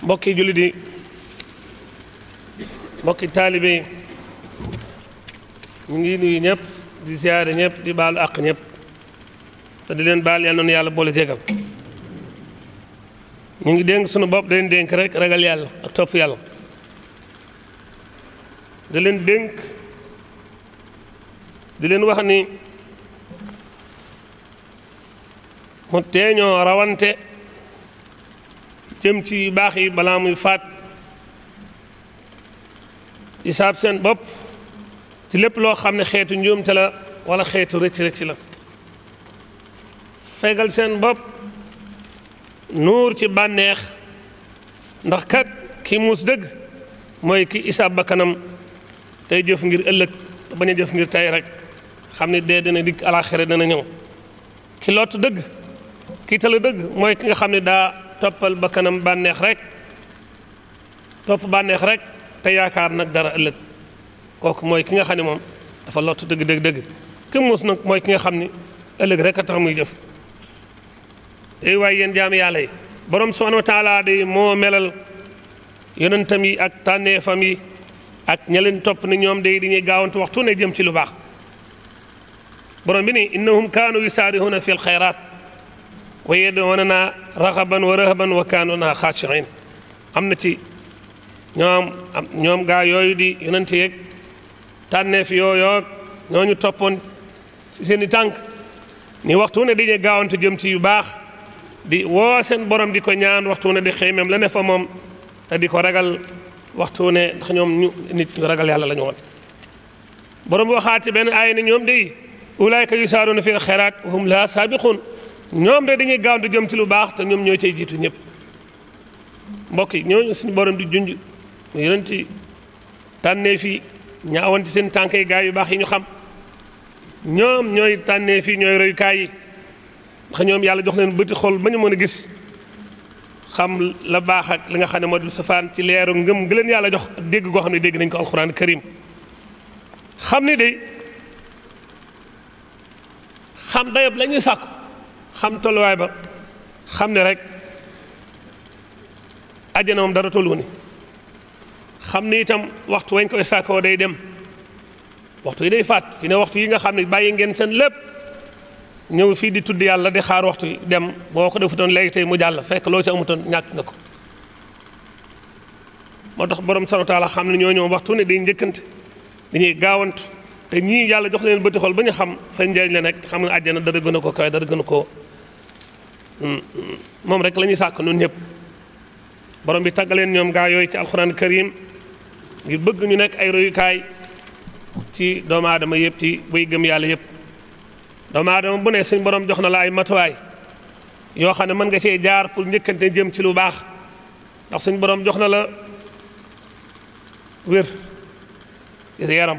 mbokki jullit yi mbokki taalibe yi ñu ngi nuyu ñëpp di siyaare ñëpp di baalu àq ñëpp te di leen baal yal na yàlla boole jégal ñu ngi dénk sunu bopp da leen dénk rek ragal yàlla ak topp yàlla da leen dénk di leen wax ni mu teeñoo rawante jëm ci baax yi balaa muy faat isaab seen bopp ci lépp loo xam ne xeetu njuumte la wala xeetu rëcc-rëcc la fegal seen bopp nuur ci bànneex ndax kat ki muus dëgg mooy ki isaab bakkanam tey jëf ngir ëllëg te bañ a jëf ngir tey rek xam ne dee dina dikk alaxira dana ñëw ki lott dëgg ki tala dëgg mooy ki nga xam ne daa toppal bakkanam bànneex rek topp bànneex rek te yaakaar nag dara ëllëg kooku mooy ki nga xam ne moom dafa lott dëgg ki muus nag mooy ki nga xam ne ëllëg rek a tax muy jëf tey waaye yéen jaami yàlla yi borom subhanahu wa taala de moo melal yonentam yi ak tànneefam yi ak ña leen topp ni ñoom day dañuy gaawantu waxtu ne jëm ci lu baax borom bi ni innahum kaanu yusaarihuna fi lxayraat wa yad'uunana raxaban wa rahaban wa kaanu lana xaashiin am na ci ñoom gaa yooyu di yonente yeeg tànneef yooyoog ñooñu toppoon ci seen i tànk ni waxtu ne dañuy gaawantu jëm ci yu baax di woo seen borom di ko ñaan waxtu ne di xëymem la ne fa moom te di ko ragal waxtu ne ndax ñoom nit ñu ragal yàlla la ñu woon borom waxaat ci benn aaya ni ñoom day ulaayka yusaaruuna fil xayraat wa hum lahaa saabiquun ñoom de dañuy gaawantu jëm ci lu baax te ñoom ñoo cay jiitu ñëpp mbokk yi ñooñu suñu borom di junj yonent ci tànnee fi ñaawanti seen tànk yi gaa yu baax yi ñu xam ñoom ñooy tànnee fi ñooy royukaay yi ndax ñoom yàlla jox leen bëti xol ba ñu mën a gis xam la baax ak li nga xam ne moo dul safaan ci leeru ngëm gi leen yàlla jox ak dégg goo xam ne dégg nañ ko alxuraan karim xam ni de xam dayob la ñuy sàkku xam tolluwaay ba xam ne rek àjjana moom dara tollu ni xam ni itam waxtu wañ koy sàkkoo day dem waxtu yi day faat fi ne waxtu yi nga xam ne bàyyi ngeen seen lépp ñëw fii di tudd yàlla di xaar waxtu yi dem boo ko defutoon léegi tey mu jàll fekk loo ci amutoon ñàkk nga ko moo tax borom subhaanahu wa taala xam ne ñoo ñëw waxtu ne day njëkkante dañuy gaawantu te ñii yàlla jox leen bëti xol ba ñu xam fa njëriñ la nekk xam nga àjjana dara gën a ko kawe dara gën a ko moom rek la ñuy sàkk ñun ñëpp borom bi tàggaleen ñoom gaa yooyu ci alxuraan karim ngir bëgg ñu nekk ay royukaay ci doomu aadama yëpp ci buy gëm yàlla yëpp doomu aadama bu ne suñ borom jox na la ay matuwaay yoo xam ne mën nga cee jaar pour njëkkante jëm ci lu baax ndax suñ borom jox na la wér ci sa yaram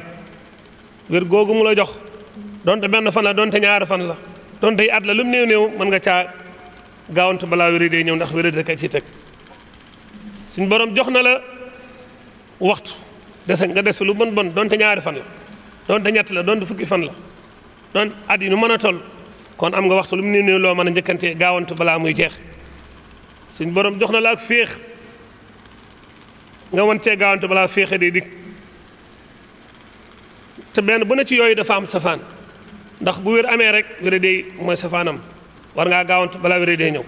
wér googu mu la jox donte benn fan la donte ñaari fan la donte at la lu mu néew mën nga caa gaawantu balaa wér yi day ñëw ndax wér da kay ci teg suñ borom jox na la waxtu dese nga des lu bon donte ñaari fan la donte ñett la donte fukki fan la doon at yi nu mën a toll kon am nga waxtu lu mu néew loo mën a njëkkante gaawantu balaa muy jeex suñ borom jox na la ak féex nga wan cee gaawantu balaa féexe day dikk te benn bu ne ci yooyu dafa am safaan ndax bu wér amee rek wér day mooy safaanam war ngaa gaawantu balaa wér day ñëw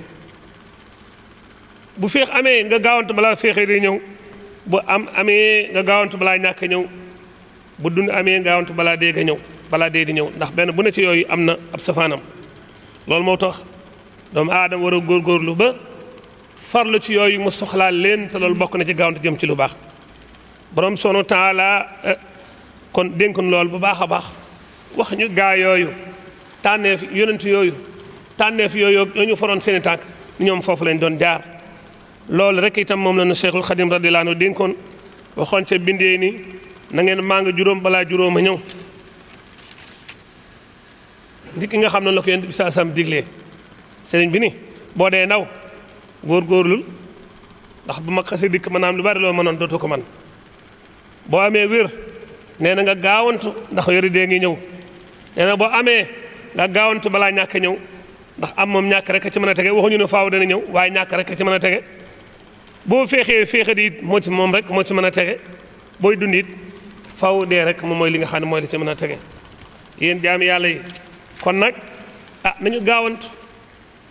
bu féex amee nga gaawantu balaa féexe day ñëw bu amee nga gaawantu balaa ñàkk ñëw bu dund amee gaawantu balaa dee ga ñëw balaa dee di ñëw ndax benn bu ne ci yooyu am na ab safaanam loolu moo tax doomu aadama war a góorgóorlu ba farlu ci yooyu mu soxlaal leen te loolu bokk na ci gaawantu jëm ci lu baax borom subhaanahu wa taala kon dénkoon loolu bu baax a baax wax ñu gaa yooyu tànneef yonent yooyu tànneef yooyu ñu foroon seeni tànk ñoom foofu lañ doon jaar loolu rek itam moom la nu Cheikhul Khadim radiyallaahu anhu dénkoon waxoon ca bindee ni na ngeen màng juróom balaa juróom a ñëw ndik ki nga xam ne la ko yonent bi saa sam diglee sëriñ bi ni boo dee ndaw góorgóorlul ndax bu mag xasee dikk maanaam lu bari loo mënoon dootoo ko man boo amee wér nee na nga gaawantu ndax wér dee ngi ñëw nee na boo amee nga gaawantu balaa ñàkk ñëw ndax am moom ñàkk rek ci mën a tege waxuñu ne faaw dana ñëw waaye ñàkk rek ci mën a tege boo féexee féexe di it moo ci moom rek moo ci mën a tege booy dund it faw dee rek moom mooy li nga xam ne mooy li ci mën a tege yéen jaami yàlla yi kon nag nañu gaawantu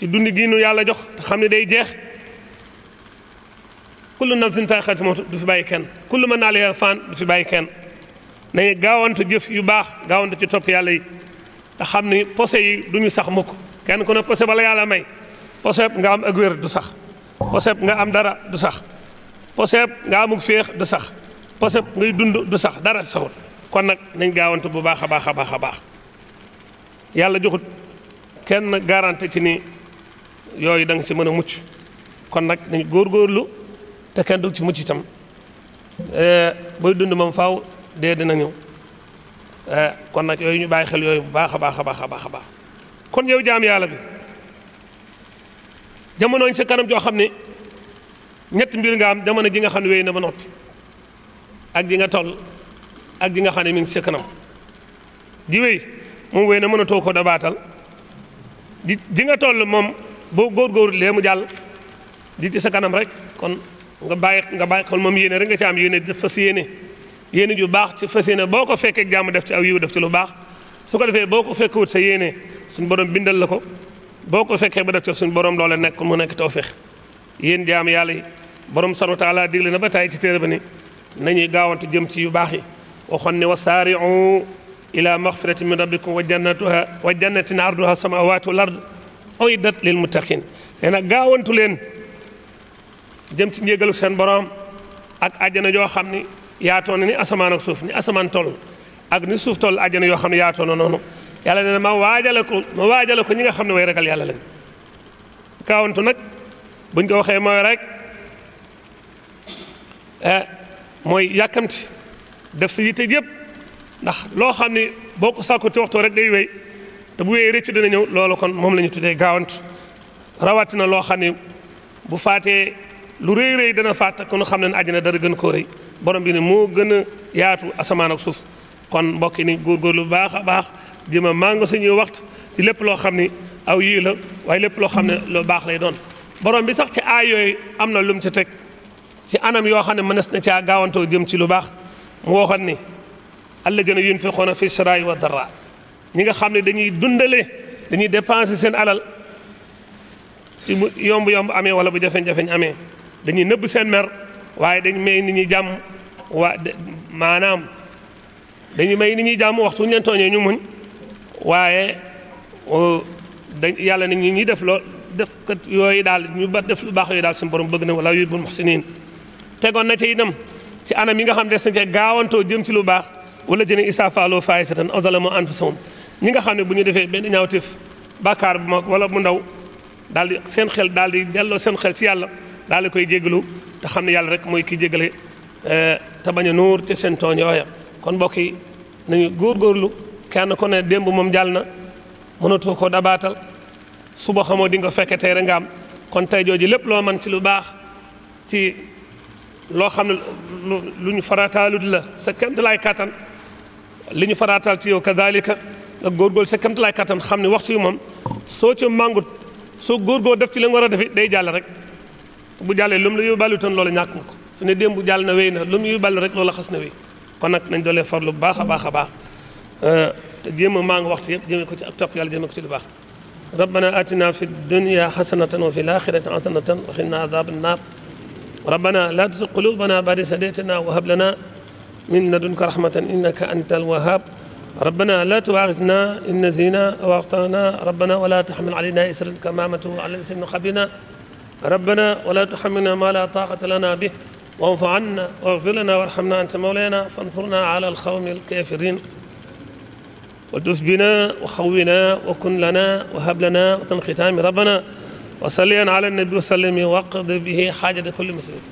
ci dund gi nu yàlla jox te xam ne day jeex kullu nafsin zaa'iqatul mawt du fi bàyyi kenn kullu man alayhaa faan du fi bàyyi kenn nañu gaawantu jëf yu baax gaawantu ci topp yàlla yi te xam ni posé yi du ñu sax mukk kenn ku ne posé bala yàlla may posé nga am ak wér du sax posé nga am dara du sax posé nga amuk féex du sax posé ngay dund du sax dara saxut kon nag nañ gaawantu bu baax a baax a baax a baax yàlla joxut kenn garanti ci ni yooyu da nga ci mën a mucc kon nag nañ góorgóorlu te kenn du ci mucc itam booy dund moom faaw dee dina ñëw kon nag yooyu ñu bàyyi xel yooyu bu baax a baax a baax a baax a baax kon yow jaam yàlla bi jamono ñu sa kanam joo xam ne ñetti mbir nga am jamono ji nga xam ne wéy na ba noppi ak ji nga toll ak ji nga xam ne mi ngi sa kanam ji wéy moom wéy na mënatoo ko dabaatal ji nga toll moom boo góorgóorlu lee mu jàll ji ci sa kanam rek kon nga bàyyi xol moom yéene rek nga ci am yéene def fas yéene ju baax ci fas yéene boo ko fekkee jàmm def ci aw yiw def ci lu baax su ko defee boo ko fekkewut sa yéene suñ borom bindal la ko boo ko fekkee ba def ci suñ borom loolee nekk mu nekk tawfeex yéen jaam yàlla yi borom subhaanahu wa taala digle na ba tàyyi ci téere ba ni nañuy gaawantu jëm ci yu baax yi waxoon ne wa saari'u ila maxfiratin min rabbikum wa jannatin arduha samawatu wal ard uiddat lil muttaqin nee na gaawantu leen jëm ci njégalu seen borom ak àjjana joo xam ni yaatoo na ni asamaan ak suuf ni asamaan toll ak ni suuf toll àjjana yoo xam ne yaatoo na noonu yàlla nee na ma waajale ko ñi nga xam ne way ragal yàlla lañ gaawantu nag buñ ko waxee mooy rek mooy yàkkamti def sa yitte yëpp ndax loo xam ne boo ko sàkku ci waxtu rek day wéy te bu wéyee rëccu dina ñëw loolu kon moom la ñu tuddee gaawantu rawatina loo xam ne bu faatee lu rëy rëy dana faat kon xam ne ne àjjana dara gën koo rëy borom bi ne moo gën a yaatu asamaan ak suuf kon mbokk yi ni góorgóorlu bu baax a baax jëm a màngo suñuy waxtu ci lépp loo xam ne aw yii la waaye lépp loo xam ne lu baax lay doon borom bi sax ci aay yooyu am na lu mu ci teg ci anam yoo xam ne mënees na caa gaawantoo jëm ci lu baax mu waxoon ni alladina yunfiquuna fi saraay wa dara ñi nga xam ne dañuy dundale dañuy dépenser seen alal ci bu yomb-yomb amee wala bu jafeñ-jafeñ amee dañuy nëbb seen mer waaye dañ may nit ñi jàmm maanaam dañuy may nit ñi jàmm waxtu ñu leen tooñee ñu muñ waaye yàlla nit ñi ñuy def kat yooyu daal ñu ba def lu baax yooyu daal suñu borom bëgg na wala yuhibbul muhsinin tegoon na ci itam ci anam yi nga xam des na ca gaawantoo jëm ci lu baax wala jëne isaa faaloo faahishatan aw zalamu anfusahum ñi nga xam ne bu ñu defee benn ñaawteef bàkkaar bu mag wala bu ndaw daal di seen xel daal di delloo seen xel ci yàlla daal di koy jéggalu te xam ne yàlla rek mooy ki jéggale te bañ a nuur ci seen tooñ yooya kon mbokk yi nañu góorgóorlu kenn ku ne démb moom jàll na mënatoo ko dabaatal suba xamoo di nga fekke tey rek nga am kon tey jooju lépp loo man ci lu baax ci loo xam ne lu ñu farataalut la sa kéemtalaay kattan li ñu farataal ci yow kazalika nga góorgóorlu sa kéemtalaay kattan xam ne waxtu yu moom soo ci màngut soo góorgóor def ci li nga war a defi day jàll rek bu jàllee lu mu la yóbbaale toon loola ñàkk nga ko su ne démb jàll na wéy na lu mu yóbbaale rek loola xas na wéy kon nag nañ doolee farlu bu baax a baax a baax te jéem a maa ngi waxtu yëpp jëmee ko ci ak topp yàlla jëmee ko ci lu baax ربنا آتنا في الدنيا حسنة وفي الآخرة حسنة وقنا عذاب النار ربنا لا تزغ قلوبنا بعد إذ هديتنا وهب لنا من لدنك رحمة إنك أنت الوهاب ربنا لا تؤاخذنا إن نسينا أو أخطأنا ربنا ولا تحمل علينا إصرا كما حملته على الذين من قبلنا ربنا ولا تحملنا ما لا طاقة لنا به واعف عنا واغفر لنا وارحمنا أنت مولانا فانصرنا على القوم الكافرين والتف بنا وخونا وكن لنا وهب لنا وطن ختام ربنا وصليا على النبي وسلم واقض به حاجة كل مسلم